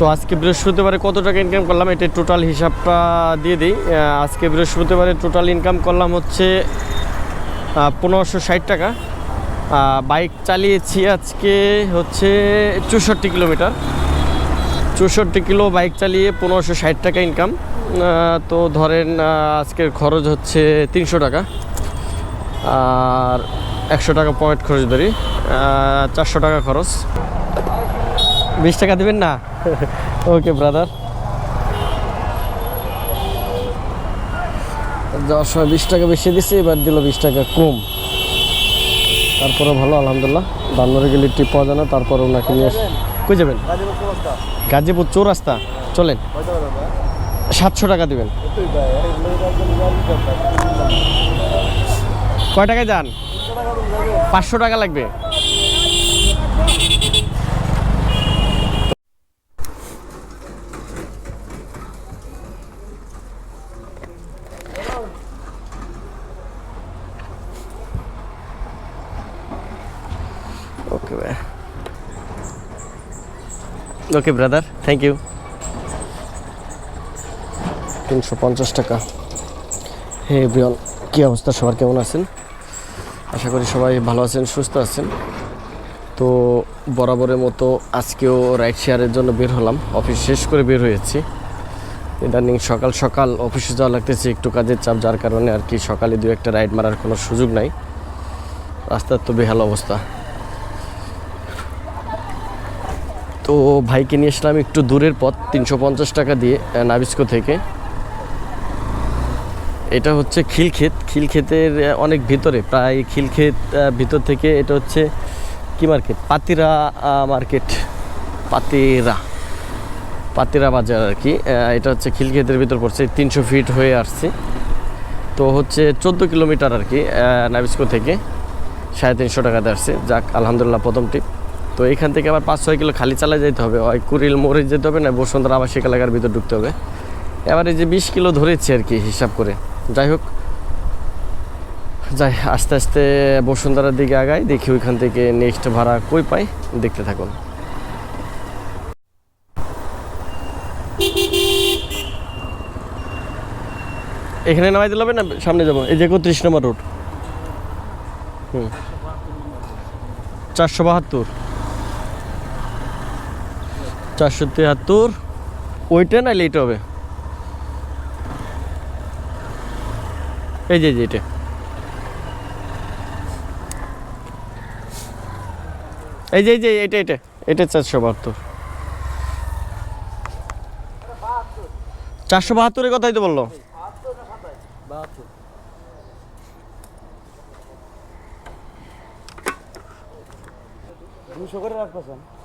তো আজকে বৃহস্পতিবারে কত টাকা ইনকাম করলাম এটা টোটাল হিসাবটা দিয়ে দিই। আজকে বৃহস্পতিবারে টোটাল ইনকাম করলাম হচ্ছে 1560 টাকা। বাইক চালিয়েছি আজকে হচ্ছে 64 কিলোমিটার, 64 কিলো বাইক চালিয়ে 1560 টাকা ইনকাম। তো ধরেন আজকের খরচ হচ্ছে 300 টাকা, আর 100 টাকা পয়েন্ট খরচ ধরি, 400 টাকা খরচ। 20 টাকা দেবেন না? ওকে ব্রাদার। যাওয়ার সময় 20 টাকা বেশি দিছি, এবার দিল 20 টাকা কম। তারপরে ভালো আলহামদুলিল্লাহ। বান্নরে গেলে টিপ পাওয়া যায় না, তারপরে ওনাকে নিয়ে কই যাবেন? গাজীপুর চৌরাস্তা চলেন, 700 টাকা দেবেন। কয় টাকায় যান? 500 টাকা লাগবে। ওকে ভাই, ওকে ব্রাদার, থ্যাংক ইউ। 350 টাকা। হে ব্রিয়ন, কী অবস্থা সবার, কেমন আছেন? আশা করি সবাই ভালো আছেন, সুস্থ আছেন। তো বরাবরের মতো আজকেও রাইড শেয়ারের জন্য বের হলাম। অফিস শেষ করে বের হয়েছি। ইদানিং সকাল সকাল অফিসে যাওয়া লাগতেছে, একটু কাজের চাপ, যার কারণে আর কি সকালে 2-1টা রাইড মারার কোনো সুযোগ নাই। রাস্তার তো বেহাল অবস্থা। তো ভাইকে নিয়ে আসলাম একটু দূরের পথ, 350 টাকা দিয়ে নাবিস্কো থেকে। এটা হচ্ছে খিলক্ষেত, খিলক্ষেতের অনেক ভিতরে, প্রায় খিলক্ষেত ভিতর থেকে এটা হচ্ছে কি মার্কেট, পাতিরা মার্কেট, পাতিরা বাজার আর কি। এটা হচ্ছে খিলক্ষেতের ভিতর পড়ছে, 300 ফিট হয়ে আসছে। তো হচ্ছে 14 কিলোমিটার আর কি নাবিস্কো থেকে, 350 টাকাতে আসছে। যাক আলহামদুলিল্লাহ, প্রথম টিপ। তো এখান থেকে আবার 5-6 কিলো খালি চালায় যেতে হবে, হয় কুড়িল মোড়ে যেতে হবে, না বসুন্ধরা আবাসিক এলাকার ভিতর ঢুকতে হবে। এবার এই যে 20 কিলো ধরেছি আর কি হিসাব করে। যাই হোক, যাই আস্তে আস্তে বসুন্ধরার দিকে আগাই, দেখি ওইখান থেকে নেক্সট ভাড়া কই পাই, দেখতে থাকুন। এখানে নামাই দিলে হবে না, সামনে যাবো? এই যে 31 নম্বর রোড। 472, 473, ওইটা না লেট হবে। এই যে এটা, এই যে এটা 472। 472-এর কথাই তো বললো।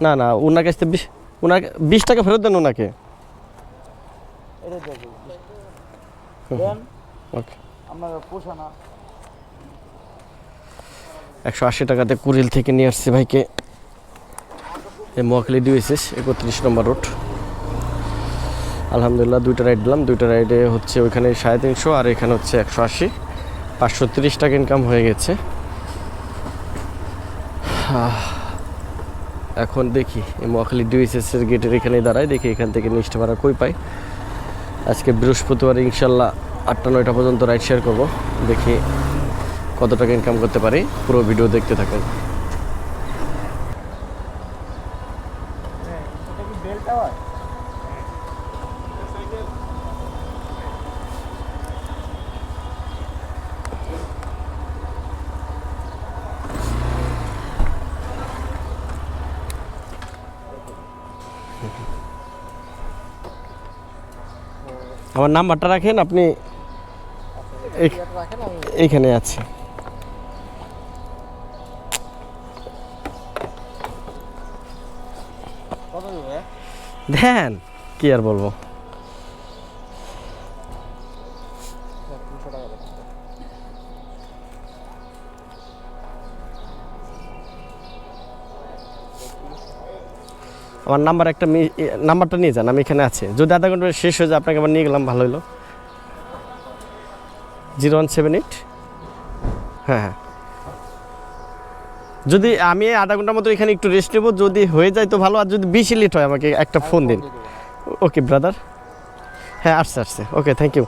না না, ওনার কাছ থেকে 20 টাকা ফেরত দেন ওনাকে। ওকে, 180 টাকাতে কুড়িল থেকে নিয়ে আসছে ভাইকে। এই মোয়াখালী ডিউএসএস 31 নম্বর রোড। আলহামদুলিল্লাহ 2টা রাইড দিলাম, 2টা রাইডে হচ্ছে ওইখানে 350 আর এখানে হচ্ছে 180, 530 টাকা ইনকাম হয়ে গেছে। এখন দেখি এই মোয়াখালী ডিউএসএসের গেটের এখানেই দাঁড়ায়, দেখি এখান থেকে নেক্সট ভাড়া কই পাই। আজকে বৃহস্পতিবার, ইনশাল্লাহ 8টা-9টা পর্যন্ত রাইড শেয়ার করবো, দেখি কত টাকা ইনকাম করতে পারি। পুরো ভিডিও দেখতে থাকুন। আমার নাম্বারটা রাখেন আপনি, এইখানে আছে। দেন, কি আর বলবো। আমার নাম্বার একটা, নাম্বারটা নিয়ে যান, আমি এখানে আছে। যদি আধা ঘন্টা শেষ হয়ে যায়, আপনাকে আবার নিয়ে গেলাম, ভালো হলো। 0178। হ্যাঁ, যদি আমি আধা ঘন্টার মতো এখানে একটু রেস্ট নেবো, যদি হয়ে যায় তো ভালো, আর যদি বেশি লেট হয় আমাকে একটা ফোন দিন। ওকে ব্রাদার, হ্যাঁ আসছে আসছে, ওকে থ্যাংক ইউ।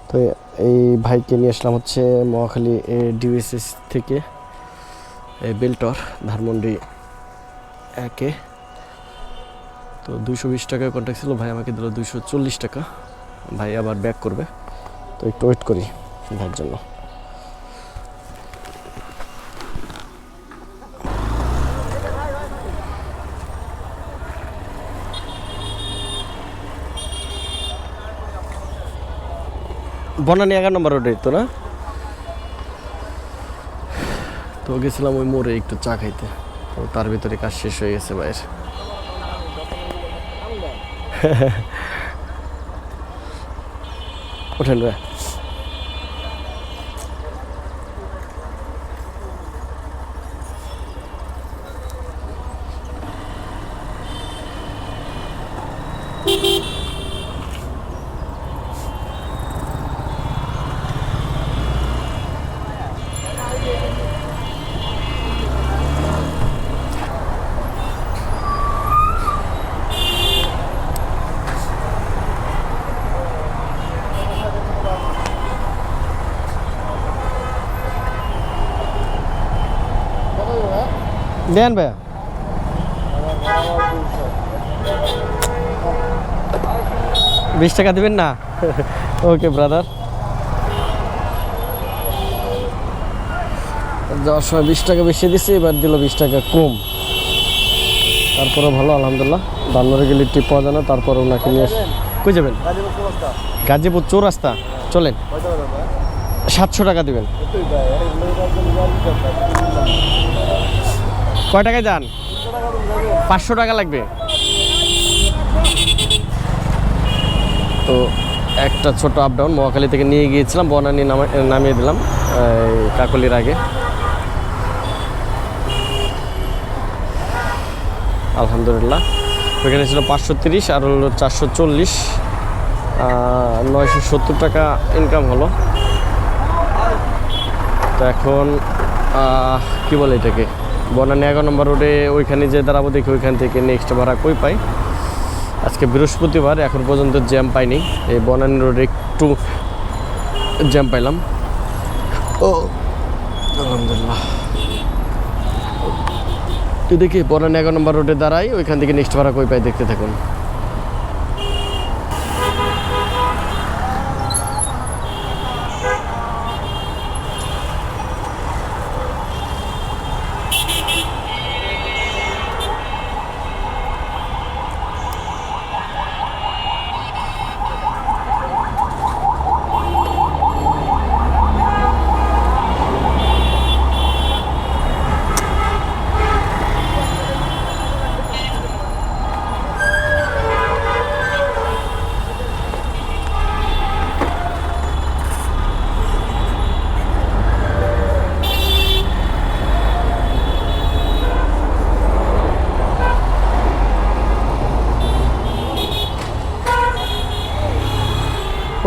তো এই ভাইকে নিয়ে আসলাম হচ্ছে মহাখালী ডিউএসএস থেকে, বেলটর ধানমন্ডি একে। তো 220 টাকায় কন্ট্যাক্ট ছিল, ভাই আমাকে দিল 240 টাকা। ভাই আবার ব্যাক করবে, তো একটু ওয়েট করি ভাইয়ের জন্য। বনানী 11 নম্বর রোডে তো না? তো গেছিলাম ওই মোড়ে একটু চা খাইতে, তো তার ভিতরে কাজ শেষ হয়ে গেছে ভাইয়ের। ওঠেন ভাই। দেন ভাইয়া। বিশ টাকা দিবেন না? ওকে ব্রাদার। যাওয়ার সময় 20 টাকা বেশি দিছি, এবার দিল 20 টাকা কম। তারপরে ভালো আলহামদুলিল্লাহ। বান্নরে গেলে টিপ পাওয়া যায় না, তারপরে ওনাকে নিয়ে কই যাবেন? গাজীপুর চৌরাস্তা চলেন, 700 টাকা দিবেন। কয় টাকায় যান? 500 টাকা লাগবে। তো একটা ছোট আপ ডাউন মহাখালী থেকে নিয়ে গিয়েছিলাম, বনানী নামিয়ে দিলাম কাকলির আগে। আলহামদুলিল্লাহ। ওইখানে ছিল 530 আর হলো 440, 970 টাকা ইনকাম হলো। তো এখন কি বলে এটাকে, বনানী 11 নম্বর রোডে ওইখানে যে দাঁড়াবো, দেখি ওইখান থেকে নেক্সট ভাড়া কই পাই। আজকে বৃহস্পতিবার, এখন পর্যন্ত জ্যাম পাইনি। এই বনানী রোডে একটু জ্যাম পাইলাম। ও আলহামদুলিল্লাহ। তো দেখি বনানী 11 নম্বর রোডে দাঁড়াই, ওইখান থেকে নেক্সট ভাড়া কই পাই, দেখতে থাকুন।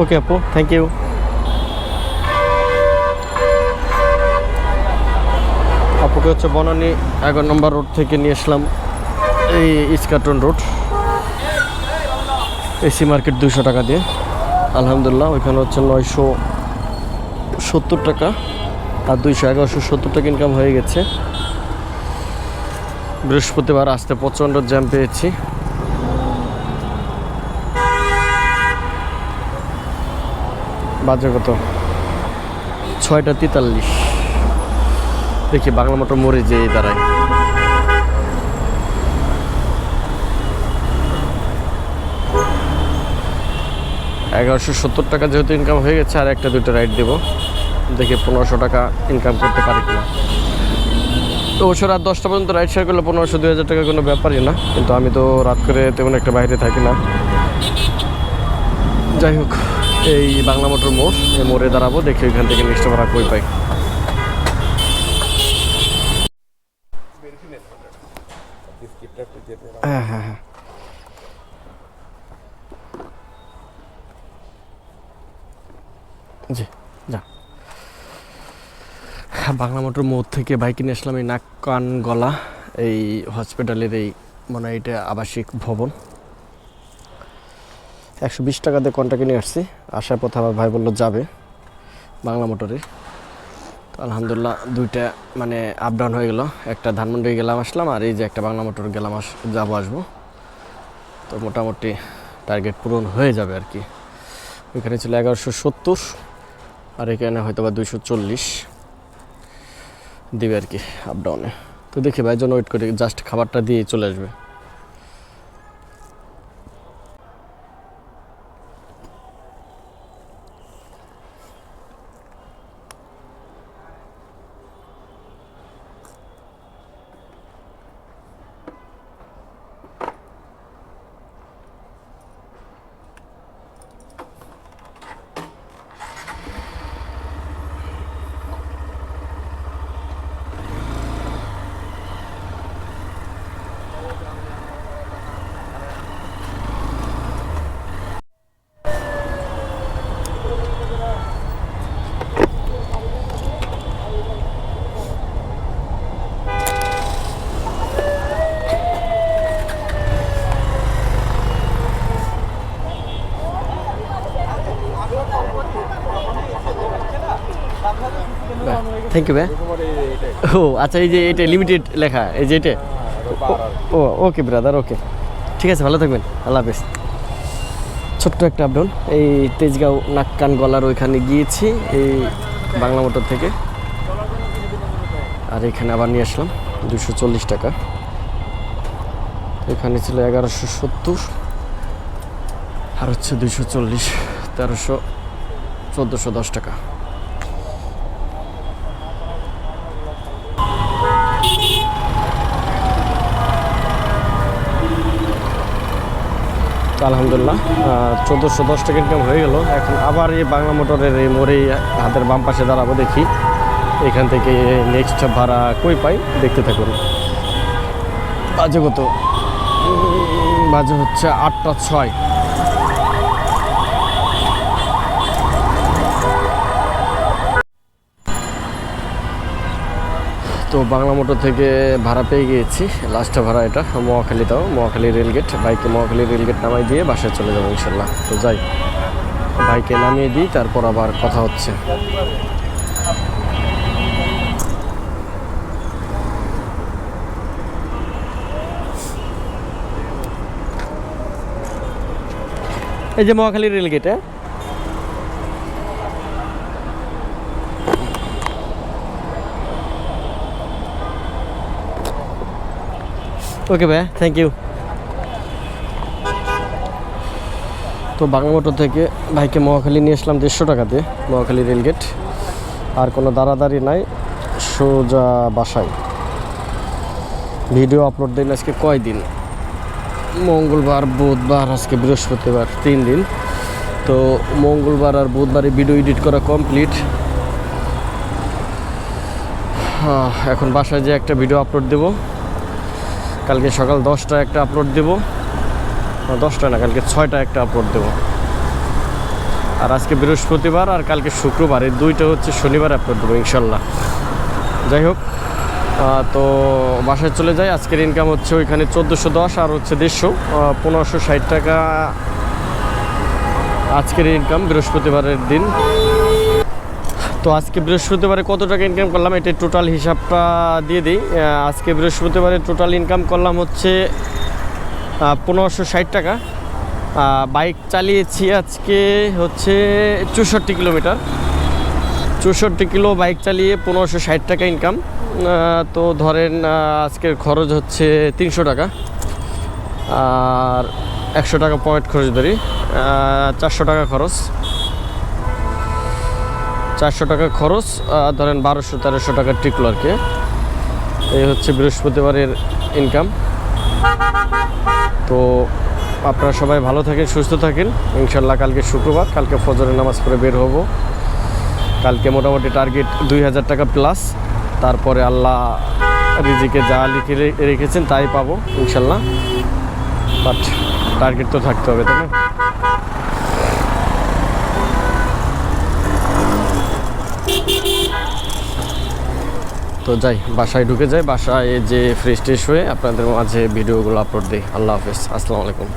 ওকে আপু, থ্যাংক ইউ। আপুকে হচ্ছে বনানী 11 নম্বর রোড থেকে নিয়ে আসলাম এই ইস্কাটন রোড, এসি মার্কেট 200 টাকা দিয়ে। আলহামদুলিল্লাহ। ওইখানে হচ্ছে 970 টাকা আর 1170 টাকা ইনকাম হয়ে গেছে। বৃহস্পতিবার আসতে প্রচণ্ড জ্যাম পেয়েছি। বাজে কত? 6টা 43। দেখি বাংলা মোটর মোড়ে যেয়ে দাঁড়ায়। $1170 টাকা যেহেতু ইনকাম হয়ে গেছে, আর একটা দুটো রাইড দেবো, দেখি 1500 টাকা ইনকাম করতে পারি কিনা। তো অবশ্য রাত 10টা পর্যন্ত রাইড শেয়ার করলে 1500-2000 টাকা কোনো ব্যাপারই না, কিন্তু আমি তো রাত করে তেমন একটা বাইরে থাকি না। যাই হোক, এই বাংলা মোটর মোড়, এই মোড়ে দাঁড়াবো, দেখি ওইখান থেকে নেক্সট ভাড়া কই পাই। হ্যাঁ হ্যাঁ হ্যাঁ, জি যা। বাংলা মোটর মোড় থেকে বাইক নিয়ে আসলাম এই নাক কান গলা এই হসপিটালের এই মনে হয় এটা আবাসিক ভবন। 120 টাকা দিয়ে কন্টাক্টে নিয়ে আসছি। আসার পথে আমার ভাই বললো যাবে বাংলা মোটরে। তো আলহামদুলিল্লাহ দুইটা মানে আপ ডাউন হয়ে গেল, একটা ধানমন্ডি গেলাম আসলাম, আর এই যে একটা বাংলা মোটর গেলাম যাবো আসবো। তো মোটামুটি টার্গেট পূরণ হয়ে যাবে আর কি। ওইখানে ছিল 1170 আর এখানে হয়তো বা 240 দিবে আর কি আপ ডাউনে। তো দেখি ভাই জন্য ওয়েট করি, জাস্ট খাবারটা দিয়ে চলে আসবে। থ্যাংক ইউ ভাই। ও আচ্ছা, এই যে এটা লিমিটেড লেখা, এই যে এটা। ও ওকে ব্রাদার, ওকে ঠিক আছে, ভালো থাকবেন, আল্লাহ হাফেজ। ছোট্ট একটা আপডাউন এই তেজগাঁও নাক কান গলার ওইখানে গিয়েছি এই বাংলা মোটর থেকে, আর এখানে আবার নিয়ে আসলাম 240 টাকা। এখানে ছিল 1170 আর হচ্ছে 240, 1300, 1410 টাকা। আলহামদুলিল্লাহ 1410 টাকা ইনকাম হয়ে গেল। এখন আবার এই বাংলা মোটরের এই মোড়েই হাতের বাম পাশে দাঁড়াবো, দেখি এখান থেকে নেক্সট ভাড়া কই পাই, দেখতে থাকুন। বাজে কত? বাজে হচ্ছে 8টা 6। তো বাংলা মোটর থেকে ভাড়া পেয়ে গিয়েছি, লাস্টে ভাড়া এটা মহাখালীতেও, মহাখালী রেলগেট। বাইকে মহাখালী রেলগেট নামাই দিয়ে বাসায় চলে যাবো ইনশাল্লাহ। তো যাই, বাইকে নামিয়ে দিই, তারপর আবার কথা হচ্ছে। এই যে মহাখালী রেলগেটে। ওকে ভাই, থ্যাংক ইউ। তো বাংলা মোটর থেকে ভাইকে মহাখালী নিয়ে আসলাম 150 টাকাতে, মহাখালী রেলগেট। আর কোনো দাঁড়াদাঁড়ি নাই, সোজা বাসায়। ভিডিও আপলোড দিন আজকে কয়দিন? মঙ্গলবার, বুধবার, আজকে বৃহস্পতিবার, 3 দিন। তো মঙ্গলবার আর বুধবারে ভিডিও এডিট করা কমপ্লিট। এখন বাসায় যে একটা ভিডিও আপলোড দেব, কালকে সকাল 10টায় একটা আপলোড দেব, 10টা না, কালকে 6টায় একটা আপলোড দেব। আর আজকে বৃহস্পতিবার আর কালকে শুক্রবার, এই দুইটা হচ্ছে শনিবার আপলোড দেবো ইনশাল্লাহ। যাই হোক, তো বাসায় চলে যাই। আজকের ইনকাম হচ্ছে ওইখানে 1410 আর হচ্ছে 150, 1560 টাকা আজকের ইনকাম বৃহস্পতিবারের দিন। তো আজকে বৃহস্পতিবারে কত টাকা ইনকাম করলাম এটা টোটাল হিসাবটা দিয়ে দিই। আজকে বৃহস্পতিবারে টোটাল ইনকাম করলাম হচ্ছে 1560 টাকা। বাইক চালিয়েছি আজকে হচ্ছে 64 কিলোমিটার, 64 কিলো বাইক চালিয়ে 1560 টাকা ইনকাম। তো ধরেন আজকের খরচ হচ্ছে 300 টাকা, আর 100 টাকা পয়েন্ট খরচ ধরি, 400 টাকা খরচ, 400 টাকা খরচ, ধরেন 1200-1300 টাকা টিকলো আর কি। এই হচ্ছে বৃহস্পতিবারের ইনকাম। তো আপনারা সবাই ভালো থাকেন, সুস্থ থাকেন ইনশাল্লাহ। কালকে শুক্রবার, কালকে ফজরের নামাজ পড়ে বের হব। কালকে মোটামুটি টার্গেট 2000 টাকা প্লাস। তারপরে আল্লাহ রিজিকে যা লিখে রেখেছেন তাই পাবো ইনশাল্লাহ, বাট টার্গেট তো থাকতে হবে, তাই না? তো যাই, বাসায় ঢুকে যাই, বাসায় যে ফ্রেশ ট্রেশ হয়ে আপনাদের মাঝে ভিডিওগুলো আপলোড দিই। আল্লাহ হাফেজ, আসসালামু আলাইকুম।